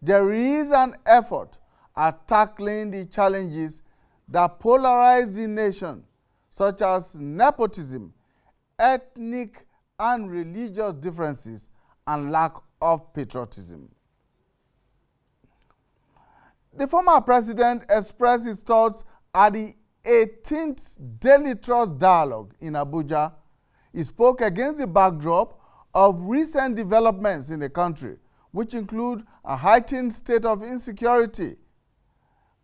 there is an effort at tackling the challenges that polarize the nation, such as nepotism, ethnic and religious differences, and lack of patriotism. The former president expressed his thoughts at the 18th Daily Trust Dialogue in Abuja. He spoke against the backdrop of recent developments in the country, which include a heightened state of insecurity,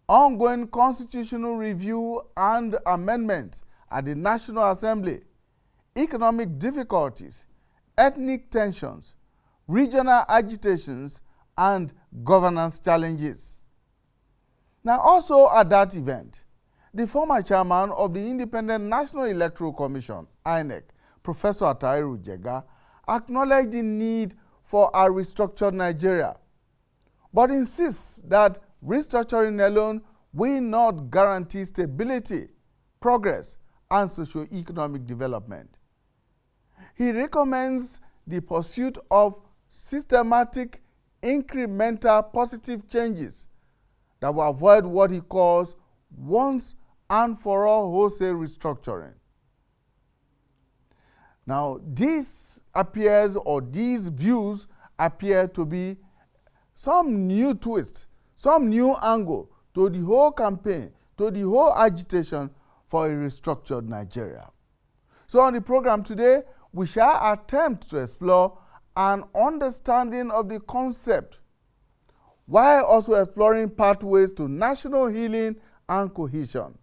ongoing constitutional review and amendments at the National Assembly, economic difficulties, ethnic tensions, regional agitations, and governance challenges. Now, also at that event, the former chairman of the Independent National Electoral Commission, INEC, Professor Atairu Jega, acknowledged the need for a restructured Nigeria, but insists that restructuring alone will not guarantee stability, progress, and socio-economic development. He recommends the pursuit of systematic, incremental positive changes that will avoid what he calls once and for all wholesale restructuring. Now, these views appear to be some new twist, some new angle to the whole campaign, to the whole agitation for a restructured Nigeria. So on the program today, we shall attempt to explore an understanding of the concept, while also exploring pathways to national healing and cohesion.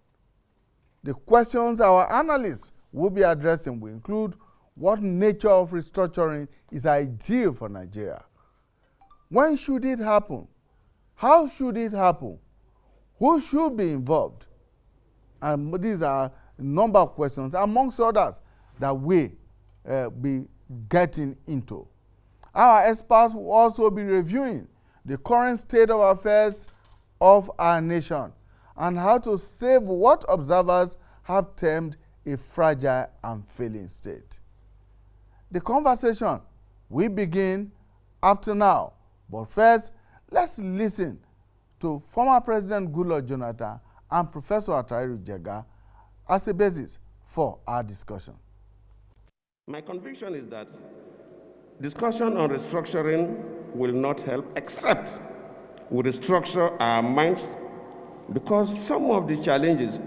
The questions our analysts will be addressing will include: what nature of restructuring is ideal for Nigeria? When should it happen? How should it happen? Who should be involved? And these are a number of questions, amongst others, that we be getting into. Our experts will also be reviewing the current state of affairs of our nation and how to save what observers have termed a fragile and failing state. The conversation will begin after now, but first, let's listen to former President Goodluck Jonathan and Professor Atairu Jega as a basis for our discussion. My conviction is that discussion on restructuring will not help except we restructure our minds, because some of the challenges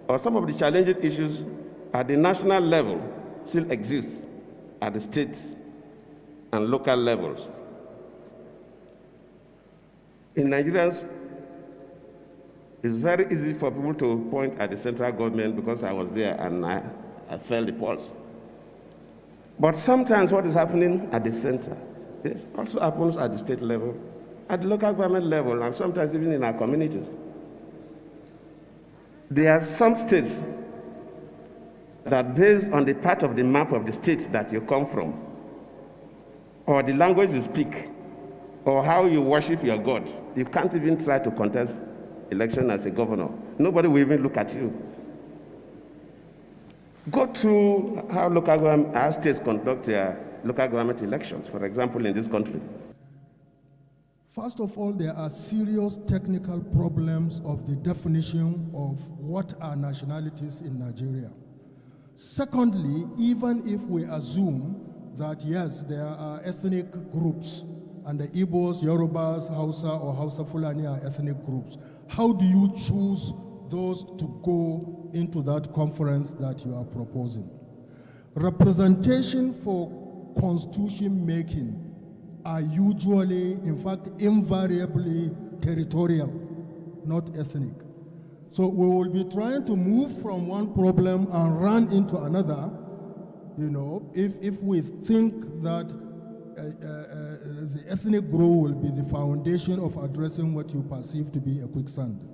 or some of the challenging issues at the national level still exist at the state and local levels. In Nigerians, it's very easy for people to point at the central government because I was there and I felt the pulse. But sometimes what is happening at the center, this also happens at the state level, at the local government level, and sometimes even in our communities. There are some states that, based on the part of the map of the state that you come from, or the language you speak, or how you worship your God, you can't even try to contest election as a governor. Nobody will even look at you. Go through how our states conduct their local government elections, for example, in this country. First of all, there are serious technical problems of the definition of what are nationalities in Nigeria. Secondly, even if we assume that, yes, there are ethnic groups, and the Igbos, Yorubas, Hausa, or Hausa Fulani are ethnic groups, how do you choose those to go into that conference that you are proposing? Representation for constitution making are usually, in fact, invariably territorial, not ethnic. So we will be trying to move from one problem and run into another, if we think that the ethnic group will be the foundation of addressing what you perceive to be a quicksand.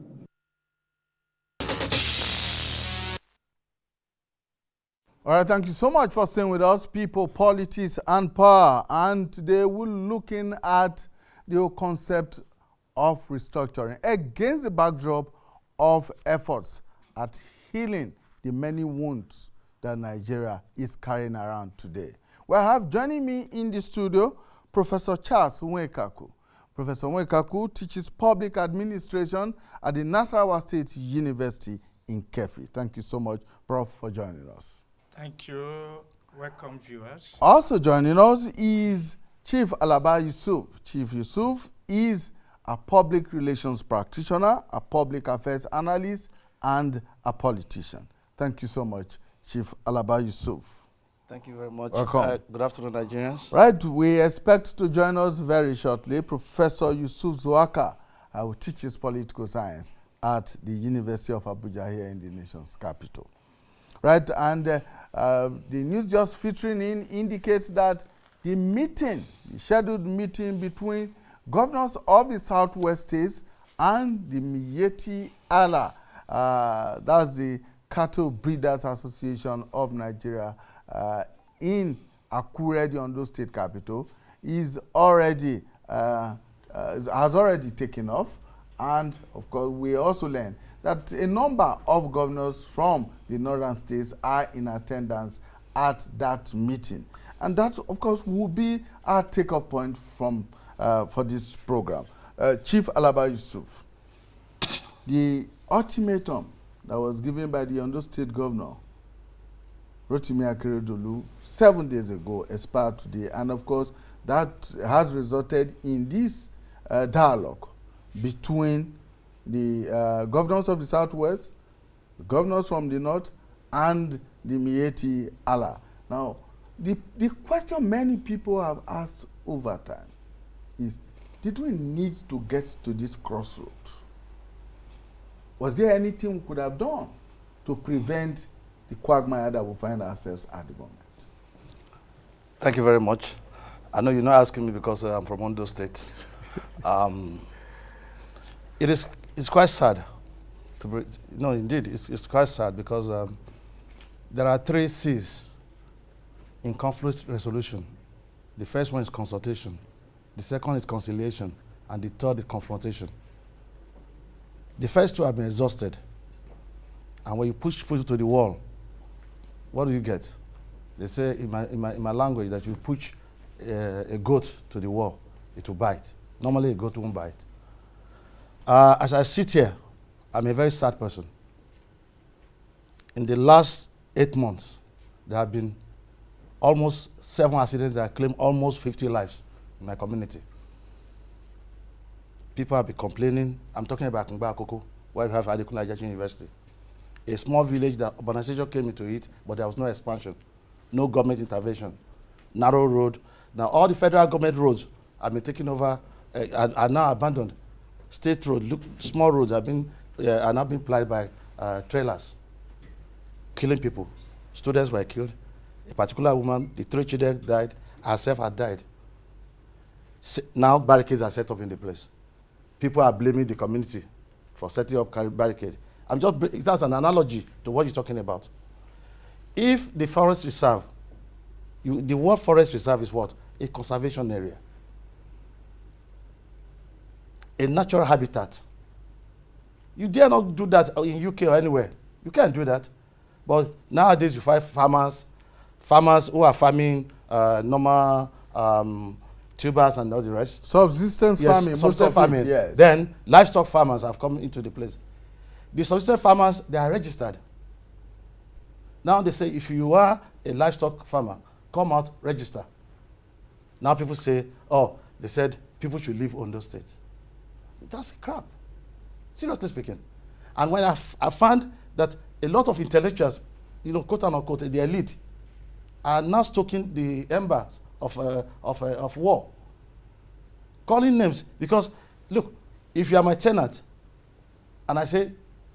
All right, thank you so much for staying with us, people, politics, and power. And today we're looking at the whole concept of restructuring against the backdrop of efforts at healing the many wounds that Nigeria is carrying around today. We have joining me in the studio Professor Charles Nwekaku, Professor Nwekaku teaches public administration at the Nasarawa State University in Kefi. Thank you so much, Prof, for joining us. Thank you. Welcome, viewers. Also joining us is Chief Alaba Yusuf. Chief Yusuf is a public relations practitioner, a public affairs analyst, and a politician. Thank you so much, Chief Alaba Yusuf. Thank you very much. Welcome. Good afternoon, Nigerians. Right, we expect to join us very shortly Professor Yusuf Zwaka, who teaches political science at the University of Abuja here in the nation's capital. Right, and the news just filtering in indicates that the scheduled meeting between governors of the Southwest states and the Miyetti Allah, that's the Cattle Breeders Association of Nigeria in Akure, the Ondo State capital, has already taken off. And of course, we also learned that a number of governors from the northern states are in attendance at that meeting. And that, of course, will be our takeoff point for this program. Chief Alaba Yusuf, the ultimatum that was given by the Ondo State Governor, Rotimi Akeredolu, 7 days ago, expired today. And of course, that has resulted in this dialogue between the governors of the Southwest, the governors from the North, and the Miyetti Allah. Now, the question many people have asked over time is, did we need to get to this crossroad? Was there anything we could have done to prevent the quagmire that we find ourselves at the moment? Thank you very much. I know you're not asking me because I'm from Ondo State. It's quite sad. Indeed, it's quite sad because there are 3 C's in conflict resolution. The first one is consultation, the second is conciliation, and the third is confrontation. The first 2 have been exhausted. And when you push people to the wall, what do you get? They say in my language that you push a goat to the wall, it will bite. Normally a goat won't bite. As I sit here, I'm a very sad person. In the last 8 months, there have been almost 7 accidents that claim almost 50 lives in my community. People have been complaining. I'm talking about Kungba Akoko, where we have Adekunle Ajayi University. A small village that urbanization came into it, but there was no expansion, no government intervention, narrow road. Now all the federal government roads have been taken over, are now abandoned. State road, small roads are now being plied by trailers, killing people. Students were killed. A particular woman, the 3 children died, herself had died. Now barricades are set up in the place. People are blaming the community for setting up barricade. That's an analogy to what you're talking about. If the forest reserve, the word forest reserve is what? A conservation area. A natural habitat. You dare not do that in UK or anywhere. You can't do that. But nowadays you find farmers who are farming normal tubers and all the rest. Subsistence farming, most of farming. it, yes. Then livestock farmers have come into the place. The subsistence farmers, they are registered. Now they say, if you are a livestock farmer, come out, register. Now people say, oh, they said people should leave Ondo State. That's crap, seriously speaking. And when I found that a lot of intellectuals, quote unquote, the elite, are now stoking the embers of war, calling names. Because, look, if you are my tenant, and I say,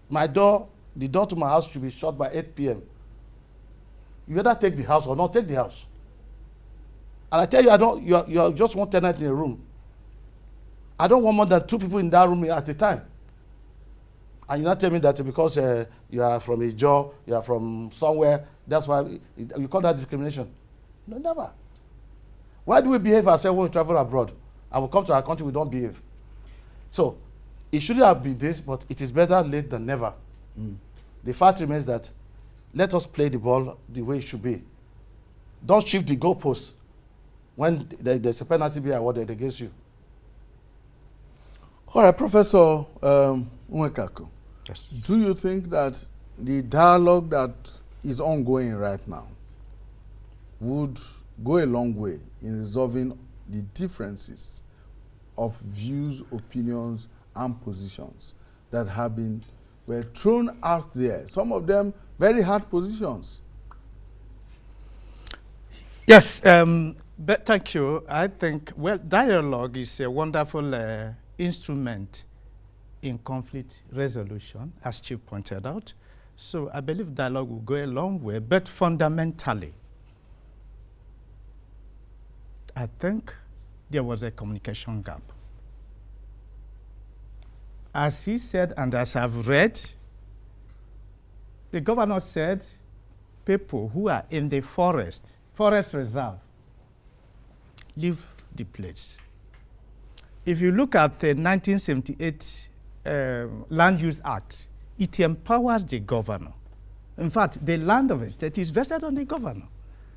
the door to my house should be shut by 8 p.m., you either take the house or not take the house. And I tell you, you are just one tenant in a room. I don't want more than 2 people in that room at a time. And you not tell me that because you are from a job, you are from somewhere, that's why you call that discrimination. No, never. Why do we behave ourselves when we travel abroad? And we come to our country, we don't behave. So, it shouldn't have been this, but it is better late than never. The fact remains that let us play the ball the way it should be. Don't shift the goalpost when there's a penalty being awarded against you. All right, Professor Nwekaku, Yes. do you think that the dialogue that is ongoing right now would go a long way in resolving the differences of views, opinions, and positions that were thrown out there? Some of them very hard positions. Yes, but thank you. I think, well, dialogue is a wonderful instrument in conflict resolution, as Chief pointed out. So I believe dialogue will go a long way, but fundamentally, I think there was a communication gap. As he said, and as I've read, the governor said people who are in the forest reserve, leave the place. If you look at the 1978 Land Use Act, it empowers the governor. In fact, the land of a state is vested on the governor.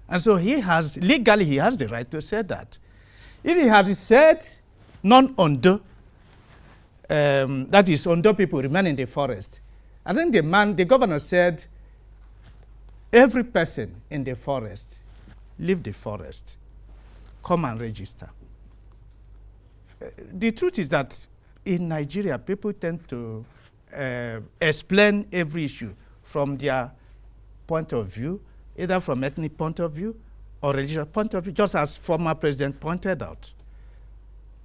And so legally he has the right to say that. If he had said non-Ondo, that is, Ondo people remain in the forest, I think the governor said, every person in the forest, leave the forest, come and register. The truth is that in Nigeria, people tend to explain every issue from their point of view, either from ethnic point of view or religious point of view, just as former president pointed out.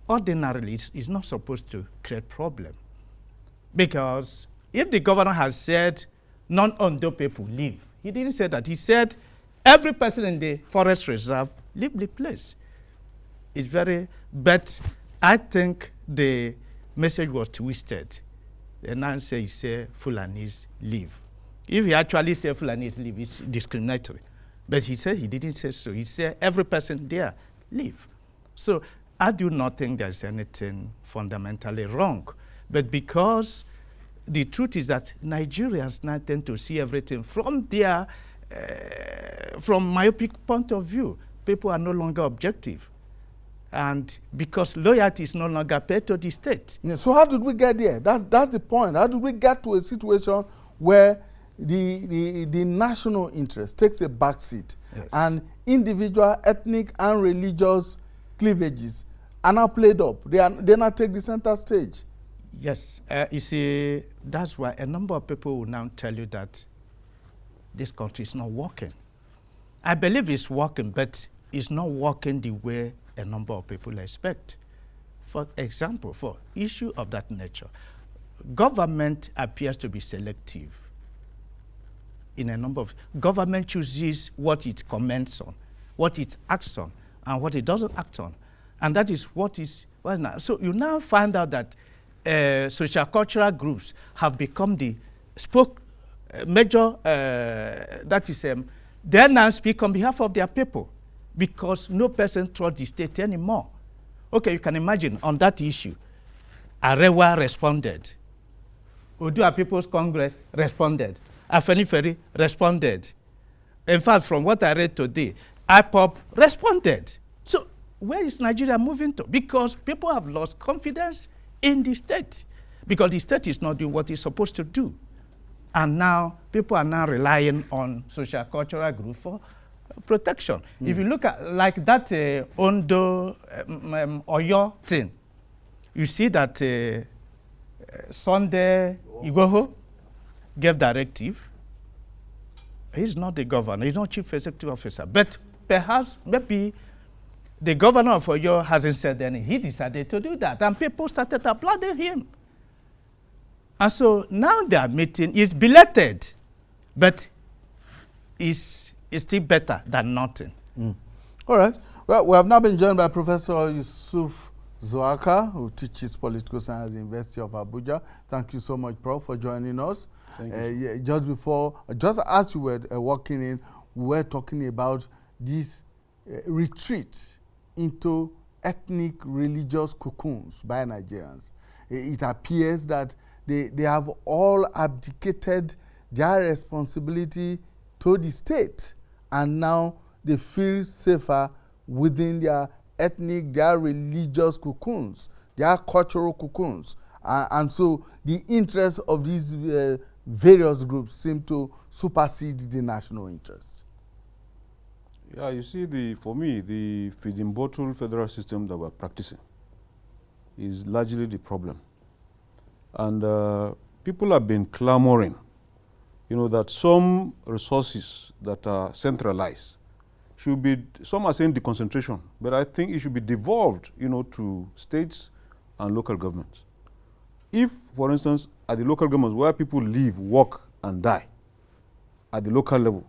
Ordinarily, it's not supposed to create problem. Because if the governor has said non-Ondo people leave, he didn't say that. He said every person in the forest reserve leave the place. It's but I think the message was twisted. The now say Fulanis leave. If he actually said Fulanis leave, it's discriminatory. But he said he didn't say so. He said every person there leave. So I do not think there's anything fundamentally wrong. But because the truth is that Nigerians now tend to see everything from their from myopic point of view. People are no longer objective. And because loyalty is no longer paid to the state. Yeah, so how did we get there? That's the point. How did we get to a situation where the national interest takes a backseat, Yes. and individual ethnic and religious cleavages are now played up? They now take the center stage. Yes, you see, that's why a number of people will now tell you that this country is not working. I believe it's working, but it's not working the way a number of people expect. For example, for issue of that nature, government appears to be selective in a number of, government chooses what it comments on, what it acts on, and what it doesn't act on. And that is what is, well, now. So you now find out that social cultural groups have become the major, that is, they now speak on behalf of their people because no person trusts the state anymore. Okay, you can imagine on that issue, Arewa responded. Odua People's Congress responded. Afenifere responded. In fact, from what I read today, IPOP responded. So where is Nigeria moving to? Because people have lost confidence in the state because the state is not doing what it's supposed to do. And now people are now relying on social cultural groups for protection. If you look at like that Ondo Oyo thing, you see that Sunday Igboho gave directive. He's not the governor, he's not chief executive officer, but perhaps maybe the governor of Oyo hasn't said anything. He decided to do that, and people started applauding him. And so now their meeting is belated, but it's still better than nothing. All right. Well, we have now been joined by Professor Yusuf Zoaka, who teaches political science at the University of Abuja. Thank you so much, Prof, for joining us. Thank you. Yeah, just as you were walking in, we were talking about this retreat into ethnic religious cocoons by Nigerians. It appears that they have all abdicated their responsibility to the state, and now they feel safer within their ethnic, their religious cocoons, their cultural cocoons. And so the interests of these various groups seem to supersede the national interest. Yeah, you see, for me, the feeding bottle federal system that we're practicing is largely the problem. And people have been clamoring, that some resources that are centralized should be, some are saying deconcentration, but I think it should be devolved, to states and local governments. If, for instance, at the local governments where people live, work, and die, at the local level,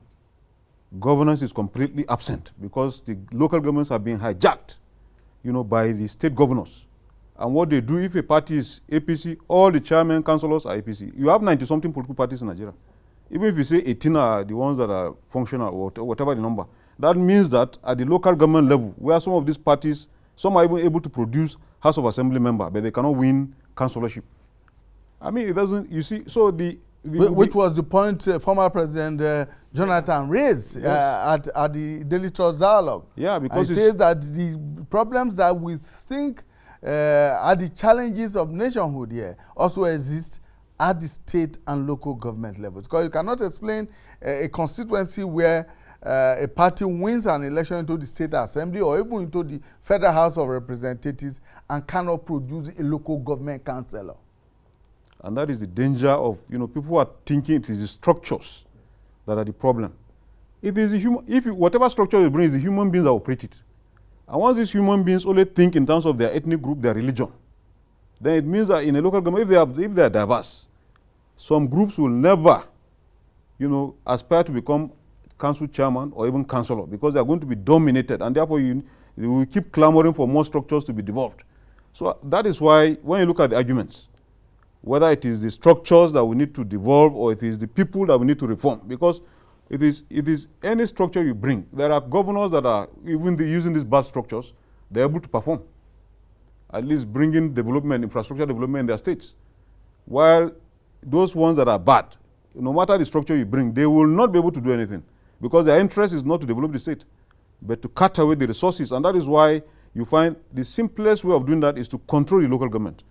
governance is completely absent because the local governments are being hijacked, by the state governors. And what they do, if a party is APC, all the chairmen, councillors are APC. You have 90-something political parties in Nigeria. Even if you say 18 are the ones that are functional or whatever the number, that means that at the local government level, where some of these parties, some are even able to produce House of Assembly member, but they cannot win councillorship. I mean, it doesn't, you see, so which was the point former President Jonathan raised yes. at the Daily Trust Dialogue. Yeah, because he says that the problems that we think are the challenges of nationhood here also exist at the state and local government levels. Because you cannot explain a constituency where a party wins an election into the state assembly or even into the Federal House of Representatives and cannot produce a local government councillor. And that is the danger of, people who are thinking it is the structures that are the problem. It is whatever structure you bring is the human beings that operate it. And once these human beings only think in terms of their ethnic group, their religion, then it means that in a local government, if they are diverse, some groups will never, aspire to become council chairman or even councillor because they are going to be dominated, and therefore you will keep clamoring for more structures to be devolved. So that is why when you look at the arguments, whether it is the structures that we need to devolve or it is the people that we need to reform, because it is any structure you bring. There are governors that are, even using these bad structures, they're able to perform, at least bringing development, infrastructure development in their states. While those ones that are bad, no matter the structure you bring, they will not be able to do anything because their interest is not to develop the state, but to cut away the resources. And that is why you find the simplest way of doing that is to control the local government.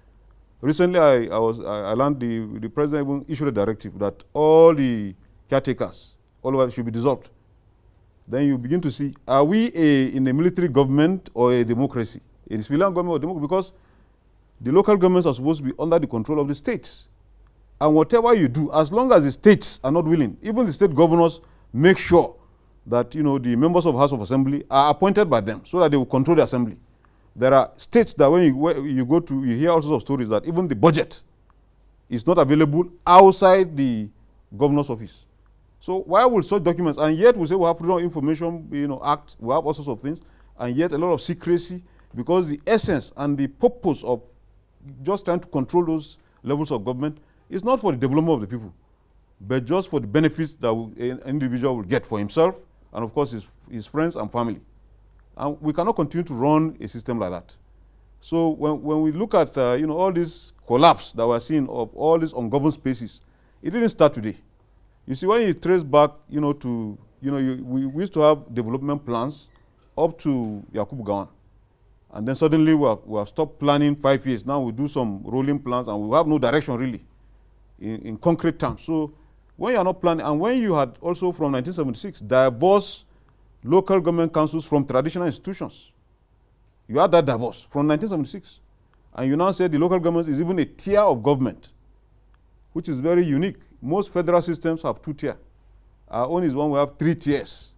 Recently, I learned the president even issued a directive that all the caretakers all over should be dissolved. Then you begin to see, are we in a military government or a democracy? A civilian government or democracy? Because the local governments are supposed to be under the control of the states. And whatever you do, as long as the states are not willing, even the state governors make sure that the members of House of Assembly are appointed by them so that they will control the assembly. There are states that when you go to, you hear all sorts of stories that even the budget is not available outside the governor's office. So why will such documents, and yet we say we have Freedom of Information Act, we have all sorts of things, and yet a lot of secrecy, because the essence and the purpose of just trying to control those levels of government is not for the development of the people, but just for the benefits that an individual will get for himself and of course his friends and family. And we cannot continue to run a system like that. So when we look at all this collapse that we're seeing of all these ungoverned spaces, it didn't start today. You see, when you trace back, we used to have development plans up to Yakubu Gowon. And then suddenly we have stopped planning 5 years. Now we do some rolling plans and we have no direction really in concrete terms. So when you are not planning, and when you had also from 1976 divorced local government councils from traditional institutions, you had that divorce from 1976. And you now say the local government is even a tier of government, which is very unique. Most federal systems have 2 tiers. Our own is one, we have 3 tiers.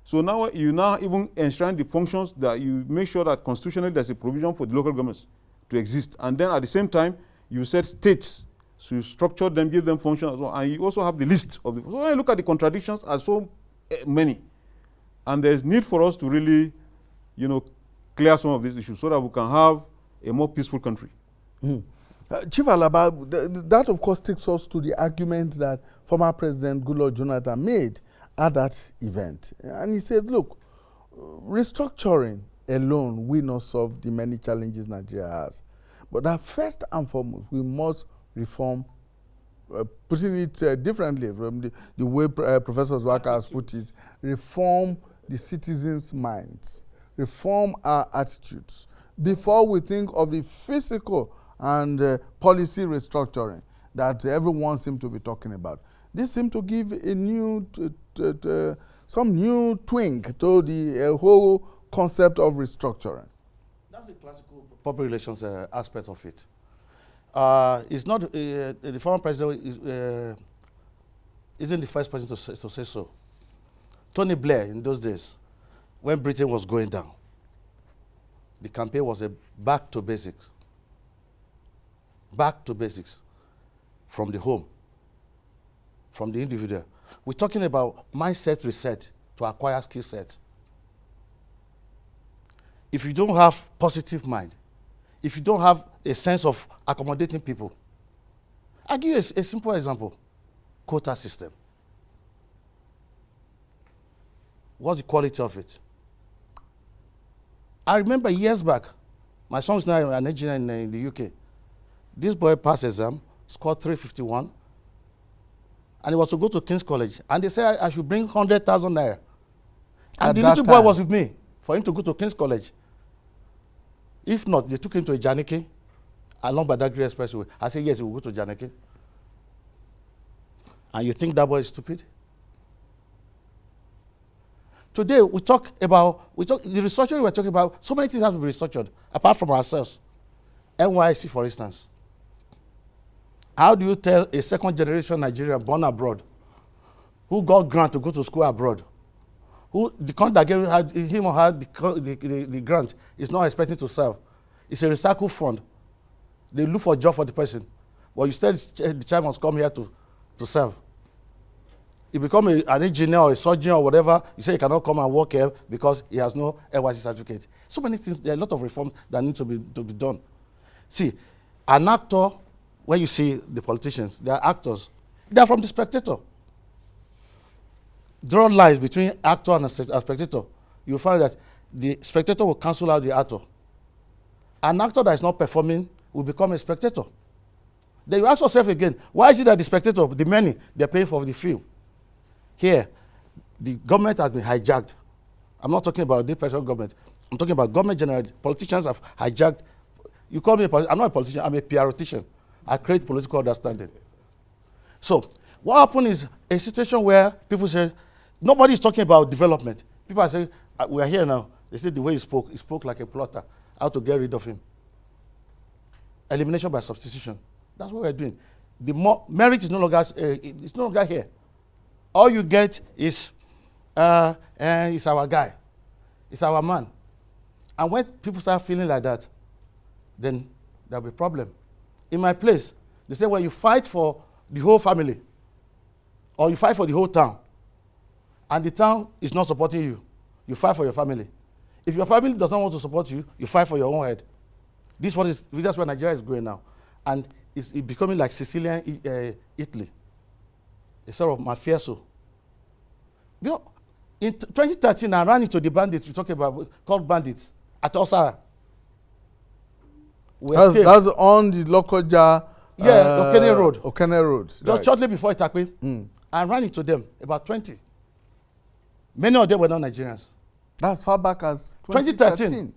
So now you even enshrine the functions that you make sure that constitutionally there's a provision for the local governments to exist. And then at the same time, you set states, so you structure them, give them functions as well. And you also have the list of the, so when you look at the contradictions are so many. And there's need for us to really, clear some of these issues so that we can have a more peaceful country. Chief Alaba, that of course takes us to the argument that former President Goodluck Jonathan made at that event. And he said, look, restructuring alone will not solve the many challenges Nigeria has. But that first and foremost, we must reform, putting it differently from the way Professor Zwaka has put it, reform the citizens' minds, reform our attitudes before we think of the physical and policy restructuring that everyone seems to be talking about. This seems to give a new, some new twink to the whole concept of restructuring. That's the classical public relations aspect of it. It's not the former president isn't the first person to say so. Tony Blair, in those days, when Britain was going down, the campaign was a back to basics. Back to basics from the home, from the individual. We're talking about mindset reset to acquire skill set. If you don't have positive mind, if you don't have a sense of accommodating people, I'll give you a simple example. Quota system. What's the quality of it? I remember years back, my son is now an engineer in the UK. This boy passed exam, scored 351, and he was to go to King's College. And they said I should bring 100,000 naira. And the little boy was with me for him to go to King's College. If not, they took him to a Janike along Badagry Expressway. I said, yes, he will go to Janike. And you think that boy is stupid? Today, the restructuring we're talking about, so many things have to be restructured, apart from ourselves. NYC, for instance. How do you tell a second generation Nigerian born abroad, who got grant to go to school abroad, who the country that gave him or her the grant is not expecting to serve? It's a recycle fund. They look for a job for the person. But you said the child must come here to serve. You become an engineer or a surgeon or whatever, you say he cannot come and work here because he has no NYC certificate. So many things, there are a lot of reforms that need to be done. See, an actor, when you see the politicians, they are actors. They are from the spectator. Draw lines between actor and a spectator. You'll find that the spectator will cancel out the actor. An actor that is not performing will become a spectator. Then you ask yourself again, why is it that the spectator, the many, they're paying for the film? Here, the government has been hijacked. I'm not talking about the federal government. I'm talking about government generally. Politicians have hijacked. You call me I'm not a politician, I'm a PRotician. I create political understanding. So, what happened is a situation where people say, nobody is talking about development. People are saying, we are here now. They say the way he spoke like a plotter. How to get rid of him. Elimination by substitution. That's what we're doing. The merit is no longer here. All you get is, it's our guy, it's our man. And when people start feeling like that, then there'll be a problem. In my place, they say when you fight for the whole family, or you fight for the whole town, and the town is not supporting you, you fight for your family. If your family doesn't want to support you, you fight for your own head. That's where Nigeria is going now. And it's becoming like Sicilian Italy. A sort of mafioso. You know, in 2013, I ran into the bandits you talk about, called bandits, at Osara. That's on the Lokoja. Okene Road. Okene Road. Just right. shortly before Itakwe, I ran into them, about 20. Many of them were not Nigerians. That's far back as 2013.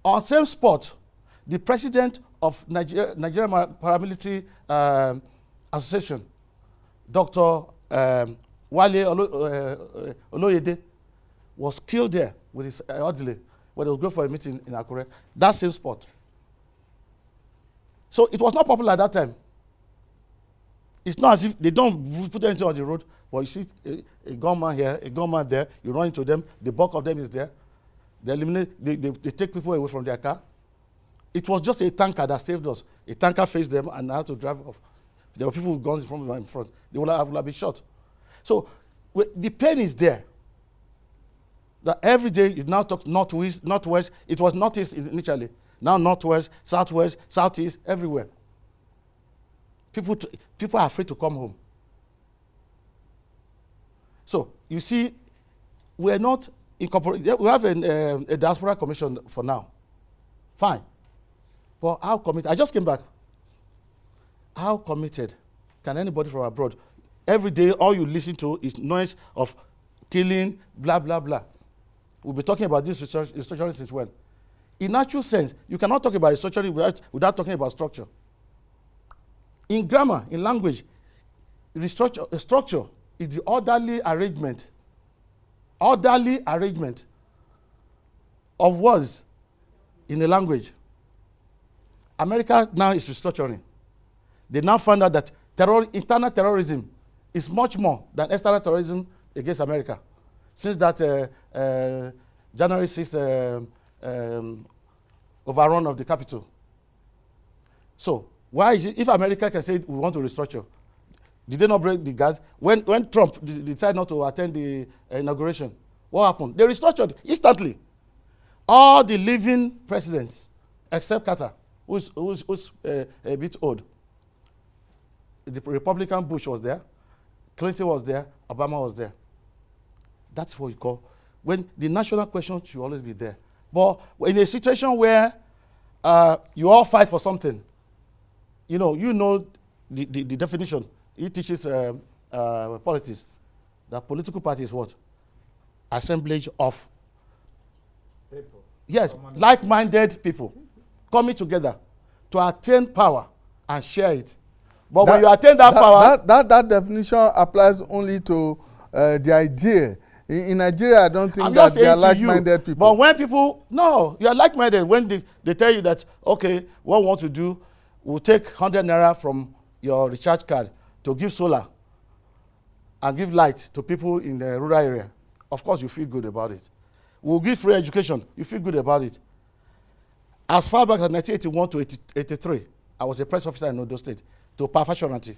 On same spot, the president of Nigerian Paramilitary Association, Dr. Wale Oloyede, was killed there with his orderly when they was going for a meeting in Akure. That same spot. So it was not popular at that time. It's not as if they don't put anything on the road, but you see a gunman here, a gunman there, you run into them, the bulk of them is there. They eliminate, they take people away from their car. It was just a tanker that saved us. A tanker faced them and had to drive off. There were people with guns in front. They would have been shot. So the pain is there. That every day you now talk northwest. It was northeast initially. Now northwest, southwest, southeast, everywhere. People are afraid to come home. So you see, we're not incorporated. We have a diaspora commission for now. Fine. But how committed? I just came back. How committed can anybody from abroad? Every day, all you listen to is noise of killing, blah, blah, blah. We'll be talking about this restructuring since when? In actual sense, you cannot talk about restructuring without talking about structure. In grammar, in language, structure is the orderly arrangement of words in a language. America now is restructuring. They now found out that internal terrorism is much more than external terrorism against America. Since that January 6th overrun of the Capitol. So why is it, if America can say we want to restructure, did they not break the guards? When Trump decided not to attend the inauguration, what happened? They restructured instantly. All the living presidents, except Carter, who's a bit old. The Republican Bush was there, Clinton was there, Obama was there. That's what you call, when the national question should always be there. But in a situation where you all fight for something, you know the definition. He teaches politics. The political party is what? Assemblage of people. Yes, like-minded people coming together to attain power and share it. But when you attain that power... That definition applies only to the idea. In Nigeria, I don't think that they are like-minded people. But when people... No, you are like-minded when they tell you that, okay, what we want to do, we'll take 100 naira from your recharge card to give solar and give light to people in the rural area. Of course, you feel good about it. We'll give free education. You feel good about it. As far back as 1981 to 1983, I was a press officer in Ondo State to Pa Fashionati,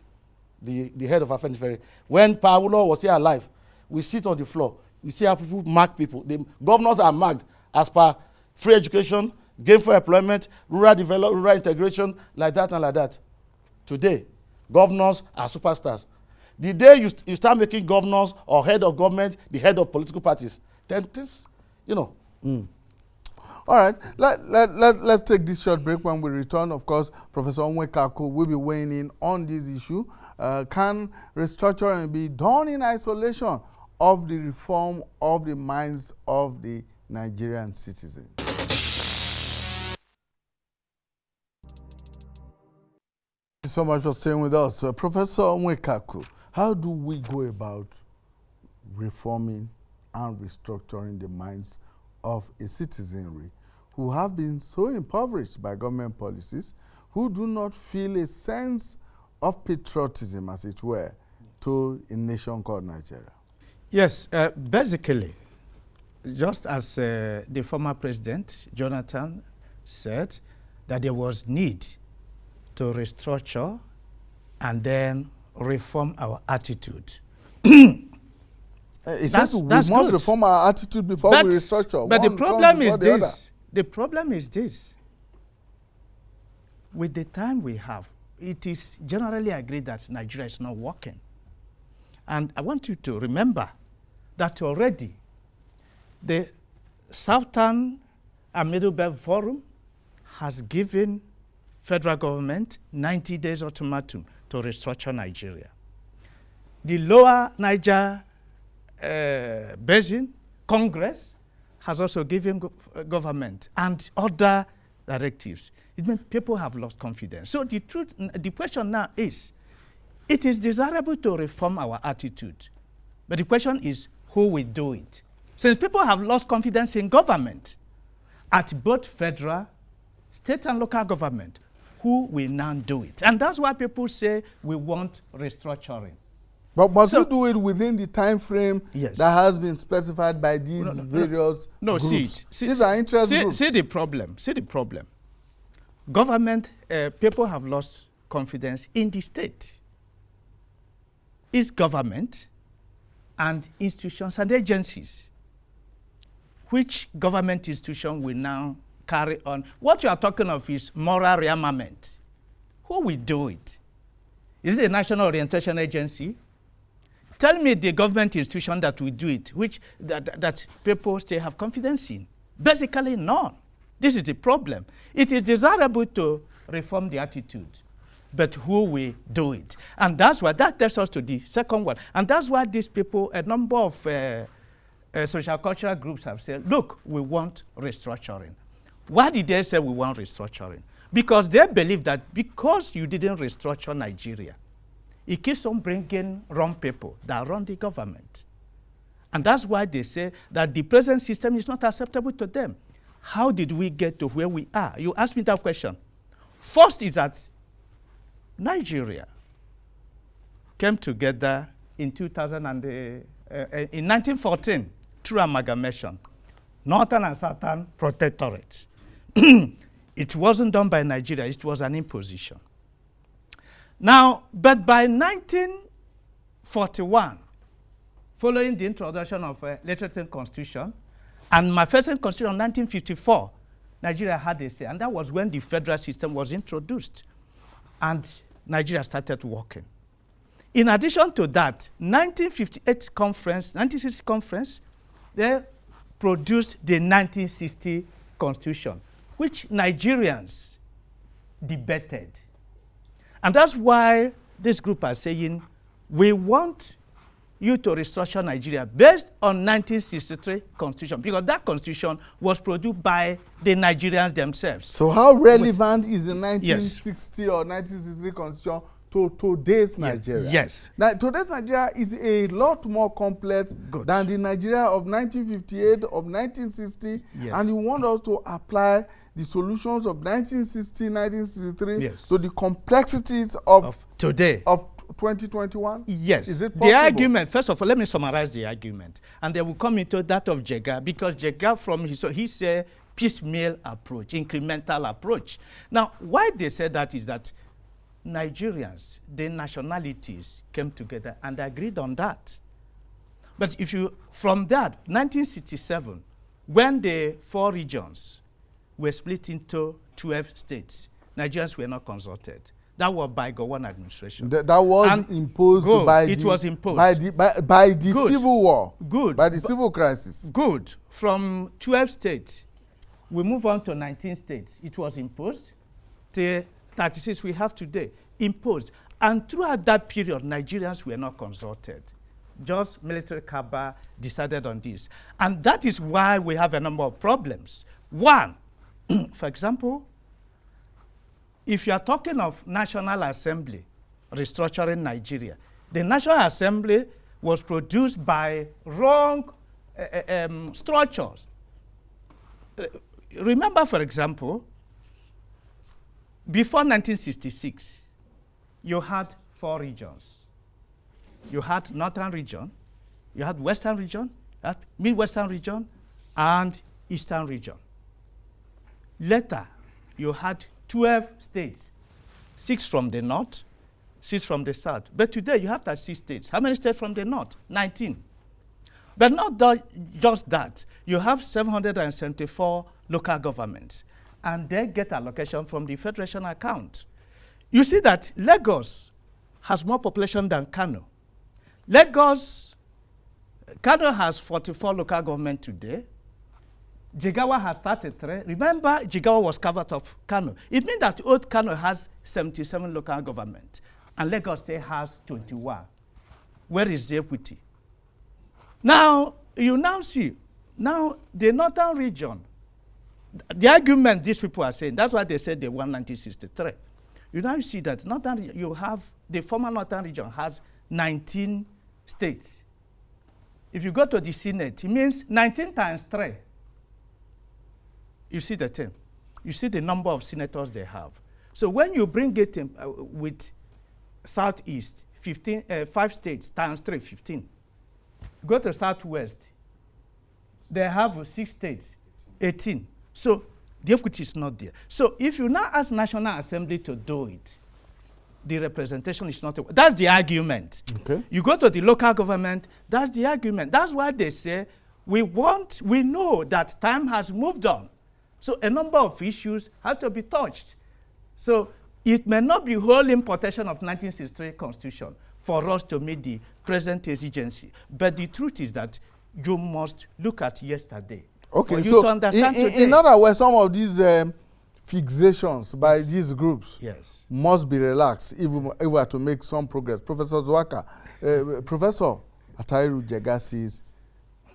the head of Afenifere. When Pa Awolowo was here alive, we sit on the floor. We see how people mark people. The governors are marked as per free education, gainful employment, rural development, rural integration, like that and like that. Today, governors are superstars. The day you start making governors or head of government the head of political parties, then this, All right, let's take this short break. When we return, of course, Professor Onwekaku will be weighing in on this issue. Can restructuring be done in isolation of the reform of the minds of the Nigerian citizens? Thank you so much for staying with us. Professor Onwekaku, how do we go about reforming and restructuring the minds of a citizenry who have been so impoverished by government policies, who do not feel a sense of patriotism, as it were, to a nation called Nigeria? Yes, basically, just as the former president, Jonathan, said that there was need to restructure and then reform our attitude. He says we must good. reform our attitude before we restructure. But the problem is this. The problem is this. With the time we have, it is generally agreed that Nigeria is not working. And I want you to remember that already the Southern and Middle Belt Forum has given federal government 90 days ultimatum to restructure Nigeria. The Lower Niger Basin Congress has also given government and other directives. It means people have lost confidence. So the question now is, it is desirable to reform our attitude, but the question is who will do it. Since people have lost confidence in government, at both federal, state and local government, who will now do it? And that's why people say we want restructuring. But must we do it within the time frame yes. that has been specified by these various groups? These are interest groups. See the problem. See the problem. Government, people have lost confidence in the state. It's government and institutions and agencies. Which government institution will now carry on? What you are talking of is moral rearmament. Who will do it? Is it the National Orientation Agency? Tell me the government institution that will do it, that people still have confidence in. Basically, none. This is the problem. It is desirable to reform the attitude, but who will do it? And that's why that takes us to the second one. And that's why these people, a number of social cultural groups have said, look, we want restructuring. Why did they say we want restructuring? Because they believe that because you didn't restructure Nigeria, it keeps on bringing wrong people that run the government. And that's why they say that the present system is not acceptable to them. How did we get to where we are? You asked me that question. First is that Nigeria came together in 1914 through amalgamation, Northern and Southern Protectorate. It wasn't done by Nigeria, it was an imposition. Now, but by 1941, following the introduction of a legislative constitution, and my first constitution in 1954, Nigeria had a say, and that was when the federal system was introduced, and Nigeria started working. In addition to that, 1958 conference, 1960 conference, they produced the 1960 constitution, which Nigerians debated. And that's why this group are saying, we want you to restructure Nigeria based on 1963 constitution, because that constitution was produced by the Nigerians themselves. So how relevant is the 1960 or 1963 constitution to today's Nigeria? Yes. Now, today's Nigeria is a lot more complex than the Nigeria of 1958, of 1960, and you want us to apply the solutions of 1960, 1963 to the complexities of today, of 2021? Yes. Is it possible? The argument, first of all, let me summarize the argument, and then we'll come into that of Jega, because Jega from he's a piecemeal approach, incremental approach. Now, why they said that is that Nigerians, the nationalities came together and agreed on that. But if you, from that, 1967, when the 4 regions were split into 12 states, Nigerians were not consulted. That was by Gowon administration. That was imposed by it was imposed by the civil war. By the civil crisis. Good. From 12 states, we move on to 19 states. It was imposed. The 36 we have today, imposed. And throughout that period, Nigerians were not consulted. Just military cabal decided on this. And that is why we have a number of problems. One, for example, if you are talking of National Assembly restructuring Nigeria, the National Assembly was produced by wrong structures. Remember, for example, before 1966, you had 4 regions. You had Northern region, you had Western region, you had Midwestern region, and Eastern region. Later, you had 12 states, 6 from the north, 6 from the south. But today, you have 36 states. How many states from the north? 19. But not just that. You have 774 local governments, and they get allocation from the federation account. You see that Lagos has more population than Kano. Kano has 44 local government today. Jigawa has 33. Remember, Jigawa was covered off Kano. It means that old Kano has 77 local government, and Lagos State has 21. Where is the equity? Now, you now see, now the northern region, the argument these people are saying, that's why they said they won 1963. You now see that you have, the former northern region has 19 states. If you go to the Senate, it means 19 times 3. You see the term. You see the number of senators they have. So when you bring it in, with Southeast, 5 states times 3, 15. Go to Southwest, they have 6 states, 18. So the equity is not there. So if you now ask National Assembly to do it, the representation is not, that's the argument. Okay. You go to the local government, that's the argument. That's why they say, we know that time has moved on. So a number of issues have to be touched. So it may not be whole importation of 1963 Constitution for us to meet the present exigency. But the truth is that you must look at yesterday. Okay, for you so to understand today. in other words, some of these fixations by these groups must be relaxed if we are to make some progress. Professor Zwaka, Professor Atairu Jega says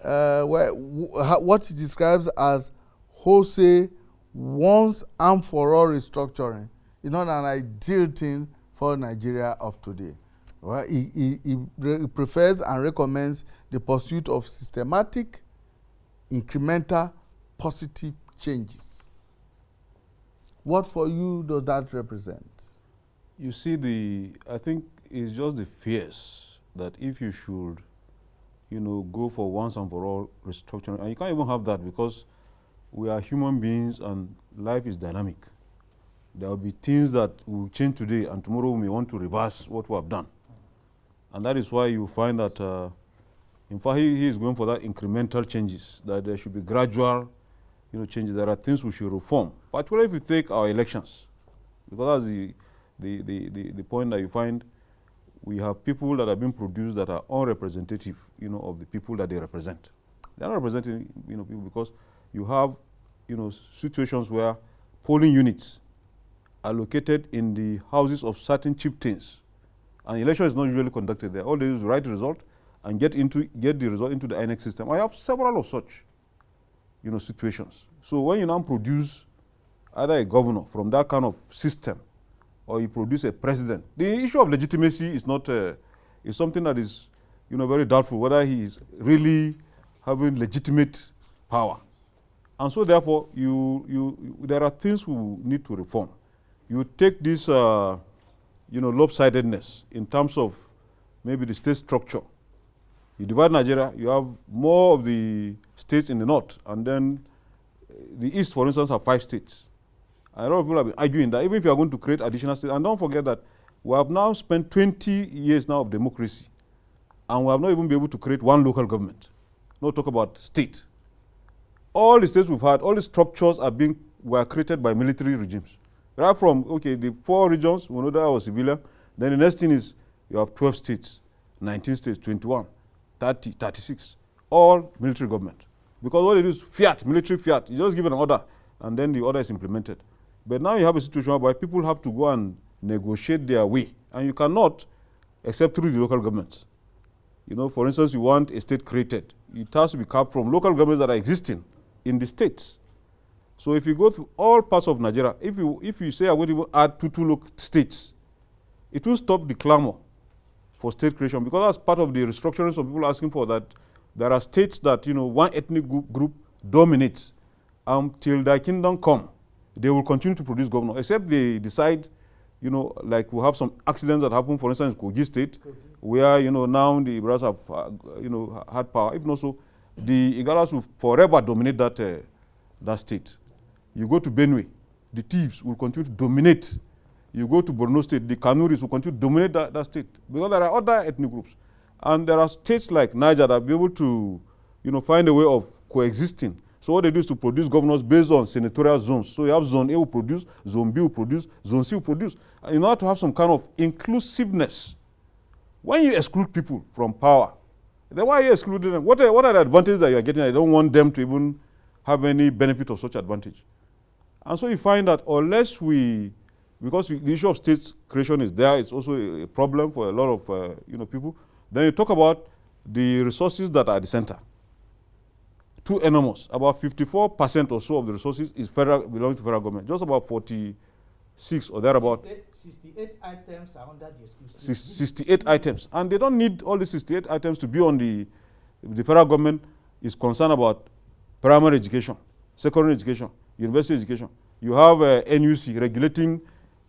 what it describes as wholesale, once and for all restructuring is not an ideal thing for Nigeria of today. Well, he prefers and recommends the pursuit of systematic, incremental, positive changes. What for you does that represent? You see, I think it's just the fears that if you should, go for once and for all restructuring, and you can't even have that because we are human beings and life is dynamic. There will be things that will change today and tomorrow we may want to reverse what we have done. And that is why you find that, in fact, he is going for that incremental changes, that there should be gradual, changes. There are things we should reform, particularly if you take our elections, because that's the point that you find we have people that have been produced that are unrepresentative, of the people that they represent. They are not representing, people, because you have, situations where polling units are located in the houses of certain chieftains, and election is not usually conducted there. All they do is write the result and get the result into the INEC system. I have several of such, situations. So when you now produce either a governor from that kind of system, or you produce a president, the issue of legitimacy is not is something that is, very doubtful whether he is really having legitimate power. And so therefore, there are things we need to reform. You take this, lopsidedness in terms of maybe the state structure. You divide Nigeria, you have more of the states in the north, and then the east, for instance, have 5 states. And a lot of people have been arguing that even if you are going to create additional states, and don't forget that we have now spent 20 years now of democracy, and we have not even been able to create one local government. No talk about state. All the states we've had, all the structures were created by military regimes. Right from, the 4 regions, we know that was civilian. Then the next thing is you have 12 states, 19 states, 21, 30, 36, all military government. Because what it is, fiat, military fiat, you just give an order, and then the order is implemented. But now you have a situation whereby people have to go and negotiate their way, and you cannot, except through the local governments. For instance, you want a state created. It has to be carved from local governments that are existing in the states. So if you go through all parts of Nigeria, if you say I'm going to add two local states, it will stop the clamor for state creation, because that's part of the restructuring some people are asking for, that there are states that one ethnic group dominates until their kingdom come. They will continue to produce governors, except they decide, like we have some accidents that happen, for instance, in Kogi State, where now the Igbas have had power. If not so, the Igalas will forever dominate that state. You go to Benue, the thieves will continue to dominate. You go to Borno State, the Kanuris will continue to dominate that state, because there are other ethnic groups. And there are states like Niger that will be able to, find a way of coexisting. So what they do is to produce governors based on senatorial zones. So you have Zone A will produce, Zone B will produce, Zone C will produce. And in order to have some kind of inclusiveness, when you exclude people from power, then why are you excluding them? What are the advantages that you are getting? I don't want them to even have any benefit of such advantage. And so you find that unless because the issue of state creation is there, it's also a problem for a lot of people. Then you talk about the resources that are at the center. Too enormous. About 54% or so of the resources is belonging to federal government. Just about 46 or thereabout. 68 items are under the exclusive. 68 items. And they don't need all these 68 items to be on the federal government is concerned about primary education, secondary education, university education. You have NUC regulating,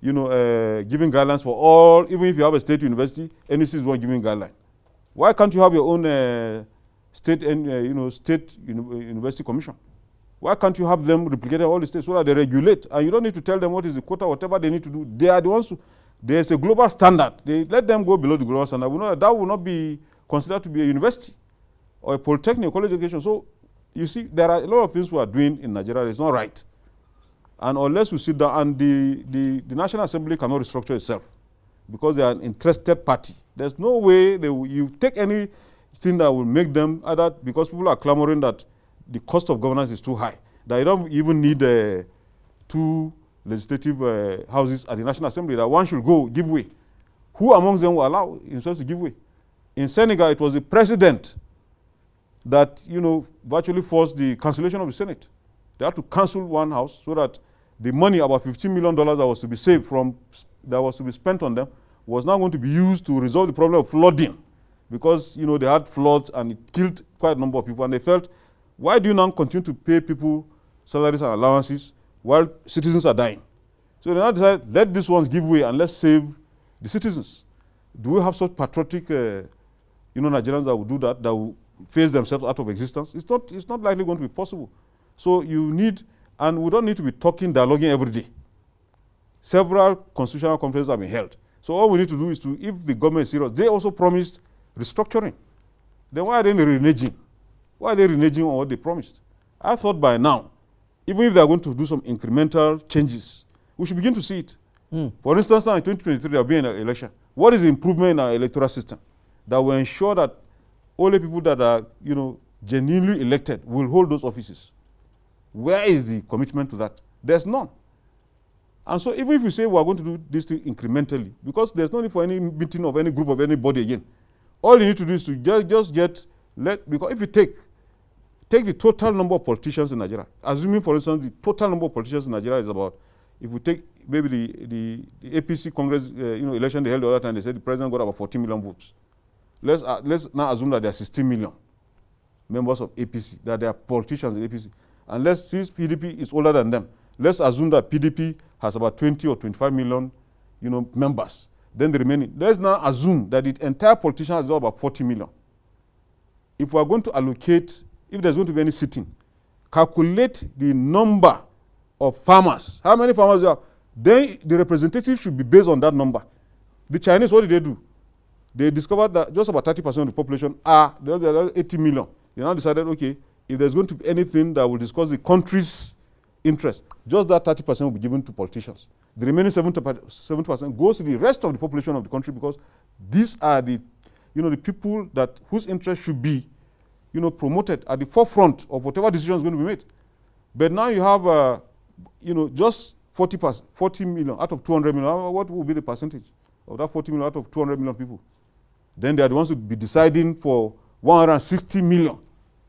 giving guidelines for all. Even if you have a state university, NUC is one giving guideline. Why can't you have your own state university commission? Why can't you have them replicate all the states so that they regulate? And you don't need to tell them what is the quota, whatever they need to do. They are the ones there's a global standard. They let them go below the global standard. We know that will not be considered to be a university or a polytechnic or college education. So you see, there are a lot of things we are doing in Nigeria that is not right. And unless we sit down, and the National Assembly cannot restructure itself because they are an interested party. There's no way you take anything that will make them, either because people are clamoring that the cost of governance is too high, that you don't even need 2 legislative houses at the National Assembly, that one should go give way. Who amongst them will allow himself to give way? In Senegal, it was the president that, virtually forced the cancellation of the Senate. They had to cancel one house so that the money, about $15 million that was to be saved that was to be spent on them, was now going to be used to resolve the problem of flooding, because, they had floods and it killed quite a number of people, and they felt, why do you now continue to pay people salaries and allowances while citizens are dying? So they now decided, let these ones give way and let's save the citizens. Do we have such patriotic, Nigerians that will do that will phase themselves out of existence? It's not likely going to be possible. So you need, and we don't need to be dialoguing every day. Several constitutional conferences have been held. So all we need to do is if the government is serious, they also promised restructuring. Then why are they reneging? Why are they reneging on what they promised? I thought by now, even if they are going to do some incremental changes, we should begin to see it. For instance, now in 2023, there will be an election. What is the improvement in our electoral system that will ensure that only people that are, genuinely elected will hold those offices? Where is the commitment to that? There's none. And so even if you say we are going to do this thing incrementally, because there's no need for any meeting of any group of anybody again, all you need to do is to because if you take the total number of politicians in Nigeria, assuming, for instance, the total number of politicians in Nigeria is about, if we take maybe the APC Congress election they held the other time, they said the president got about 14 million votes. Let's now assume that there are 16 million members of APC, that there are politicians in APC. And since PDP is older than them, let's assume that PDP has about 20 or 25 million, members. Then the remaining, let's now assume that the entire politician has about 40 million. If we are going to allocate, if there's going to be any sitting, calculate the number of farmers. How many farmers there are? Then the representative should be based on that number. The Chinese, what did they do? They discovered that just about 30% of the population are 80 million. They now decided, okay, if there's going to be anything that will discuss the country's interest, just that 30% will be given to politicians. The remaining 70% goes to the rest of the population of the country, because these are the, the people whose interest should be, promoted at the forefront of whatever decision is going to be made. But now you have, just 40 million out of 200 million. What will be the percentage of that 40 million out of 200 million people? Then they are the ones who will be deciding for 160 million.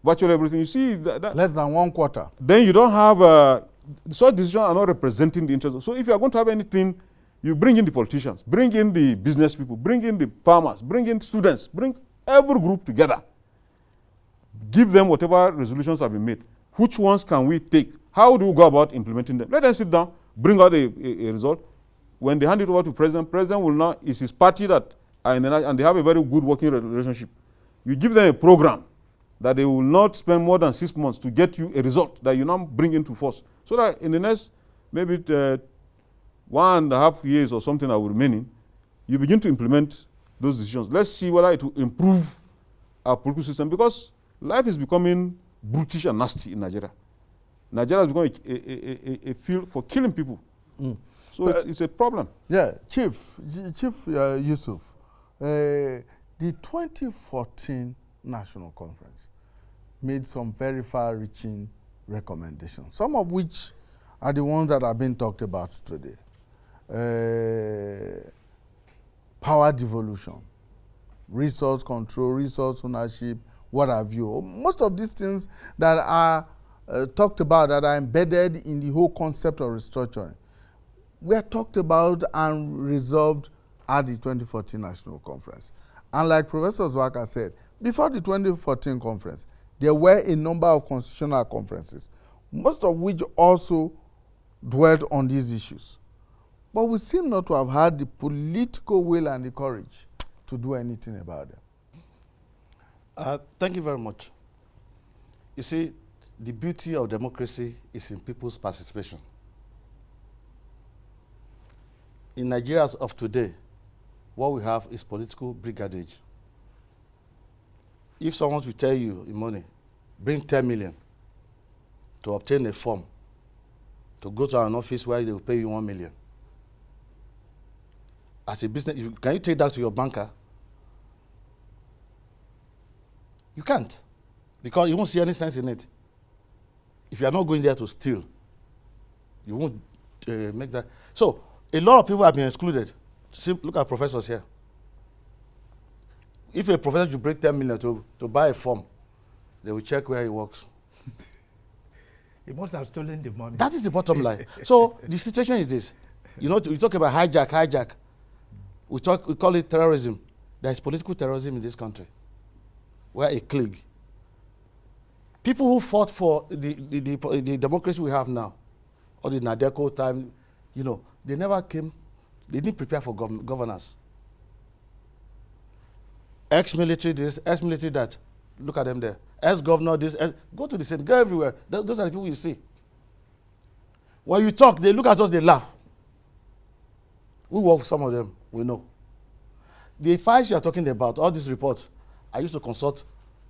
Virtually everything. You see that less than one quarter. Then you don't have such decisions are not representing the interest. So if you are going to have anything, you bring in the politicians, bring in the business people, bring in the farmers, bring in students, bring every group together. Give them whatever resolutions have been made. Which ones can we take? How do we go about implementing them? Let them sit down, bring out a result. When they hand it over to president will now, it's his party that are in and they have a very good working relationship. You give them a program that they will not spend more than 6 months to get you a result that you now bring into force. So that in the next maybe 1.5 years or something that will remaining, you begin to implement those decisions. Let's see whether it will improve our political system, because life is becoming brutish and nasty in Nigeria. Nigeria has become a field for killing people. So it's a problem. Yeah, Chief Yusuf, the 2014 National Conference made some very far-reaching recommendations, some of which are the ones that are being talked about today. Power devolution, resource control, resource ownership, what have you. Most of these things that are talked about, that are embedded in the whole concept of restructuring, were talked about and resolved at the 2014 National Conference. And like Professor Zwaka said, before the 2014 conference, there were a number of constitutional conferences, most of which also dwelt on these issues. But we seem not to have had the political will and the courage to do anything about them. Thank you very much. You see, the beauty of democracy is in people's participation. In Nigeria of today, what we have is political brigandage. If someone will tell you in money, bring 10 million to obtain a form, to go to an office where they will pay you 1 million. As a business, can you take that to your banker? You can't, because you won't see any sense in it. If you are not going there to steal, you won't make that. So a lot of people have been excluded. See, look at professors here. If a professor should bring 10 million to buy a form, they will check where he works. He must have stolen the money. That is the bottom line. So the situation is this. You know, we talk about hijack. We call it terrorism. There is political terrorism in this country. We're a clique. People who fought for the democracy we have now, or the Nadeco time, you know, they never came, they didn't prepare for governance. Ex-military this, ex-military that. Look at them there. Ex-governor this, go to the Senate, go everywhere. Those are the people you see. When you talk, they look at us, they laugh. We work with some of them, we know. The files you are talking about, all these reports, I used to consult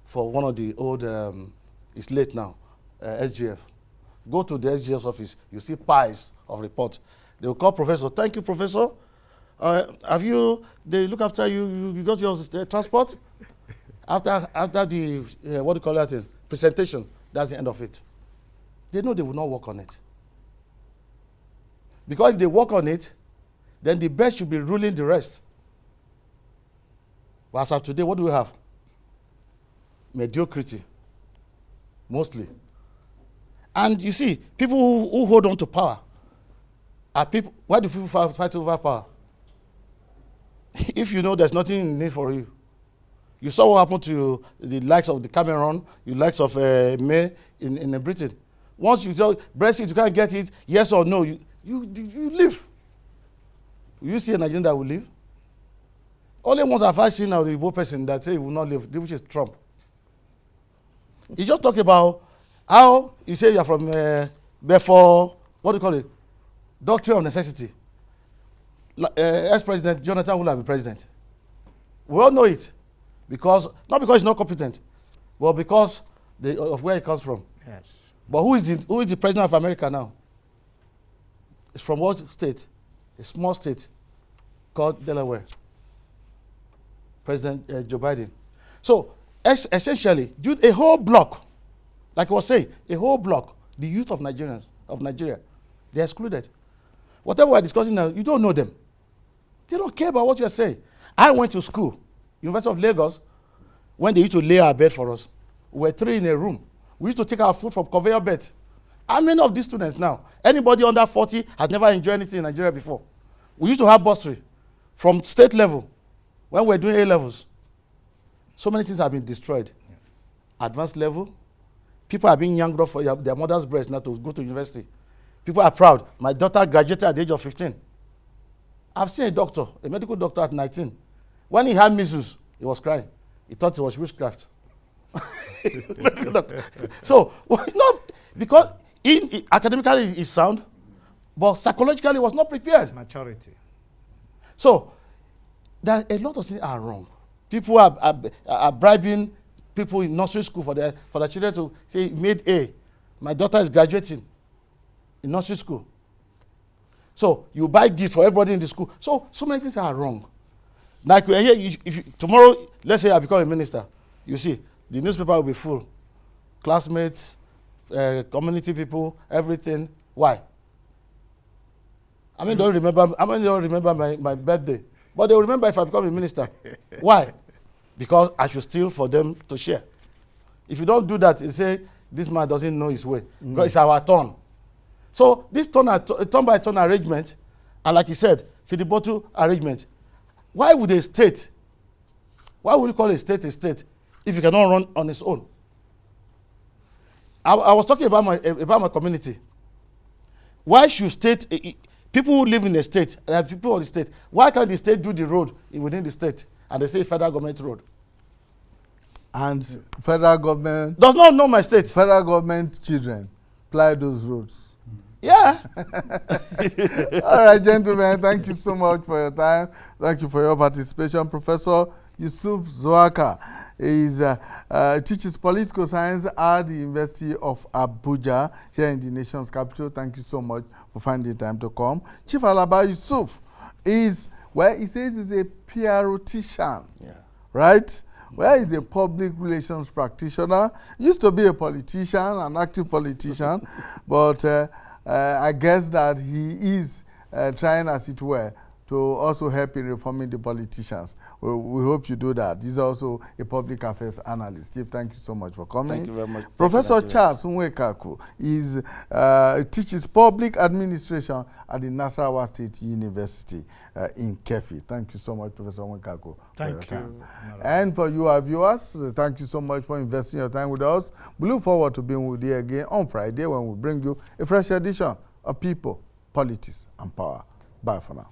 for one of the old, it's late now, SGF. Go to the SGF's office, you see piles of reports. They will call professor, thank you, professor. They look after you, you got your transport? After the, what do you call that thing? Presentation, that's the end of it. They know they will not work on it. Because if they work on it, then the best should be ruling the rest. But as of today, what do we have? Mediocrity, mostly. And you see, people who hold on to power are people. Why do people fight over power? If you know there's nothing in it for you. You saw what happened to the likes of the Cameron, the likes of May in Britain. Once you tell Brexit, you can't get it, yes or no, you leave. Will you see a Nigerian that will leave? Only once have I seen now the Igbo person that say he will not leave, which is Trump. He just talked about how you say you're from therefore, what do you call it? Doctrine of necessity. Ex-president Jonathan will have been president. We all know it. Not because he's not competent, but because of where he comes from. Yes. But who is the president of America now? It's from what state? A small state called Delaware. President Joe Biden. So essentially, a whole block, like I was saying, a whole block, the youth of Nigeria, they're excluded. Whatever we're discussing now, you don't know them. They don't care about what you're saying. I went to school, University of Lagos, when they used to lay our bed for us. We were 3 in a room. We used to take our food from conveyor belt. How many of these students now? Anybody under 40 has never enjoyed anything in Nigeria before. We used to have bursary from state level when we were doing A-levels. So many things have been destroyed. Yeah. Advanced level, people are being younged up for their mother's breast now to go to university. People are proud. My daughter graduated at the age of 15. I've seen a doctor, a medical doctor at 19. When he had measles, he was crying. He thought it was witchcraft. So, not because academically he's sound, but psychologically he was not prepared. Maturity. So, there are a lot of things are wrong. People are bribing people in nursery school for their children to say, made A. My daughter is graduating in nursery school. So, you buy gifts for everybody in the school. So many things are wrong. Like we're here, tomorrow, let's say I become a minister, you see, the newspaper will be full. Classmates, community people, everything. Why? I mean, don't remember my birthday, but they'll remember if I become a minister. Why? Because I should steal for them to share. If you don't do that, you say, this man doesn't know his way, because it's our turn. So this turn by turn arrangement, and like you said, feed the bottle arrangement. Why would a state, why would you call a state if you cannot run on its own? I was talking about my community. Why should people who live in the state, people of the state, why can't the state do the road within the state? And they say federal government road. And federal government does not know my state. Federal government children ply those roads. Yeah. All right, gentlemen, thank you so much for your time. Thank you for your participation. Professor Yusuf Zoaka teaches political science at the University of Abuja here in the nation's capital. Thank you so much for finding time to come. Chief Alaba Yusuf is, well, he says he's a PROtician, right? Well, he's a public relations practitioner. Used to be a politician, an active politician, but I guess that he is trying, as it were, to also help in reforming the politicians. We hope you do that. This is also a public affairs analyst. Chief, thank you so much for coming. Thank you very much. Professor Charles Nwekaku teaches public administration at the Nasarawa State University in Kefi. Thank you so much, Professor Nwekaku, for your time. And for you, our viewers, thank you so much for investing your time with us. We look forward to being with you again on Friday when we bring you a fresh edition of People, Politics, and Power. Bye for now.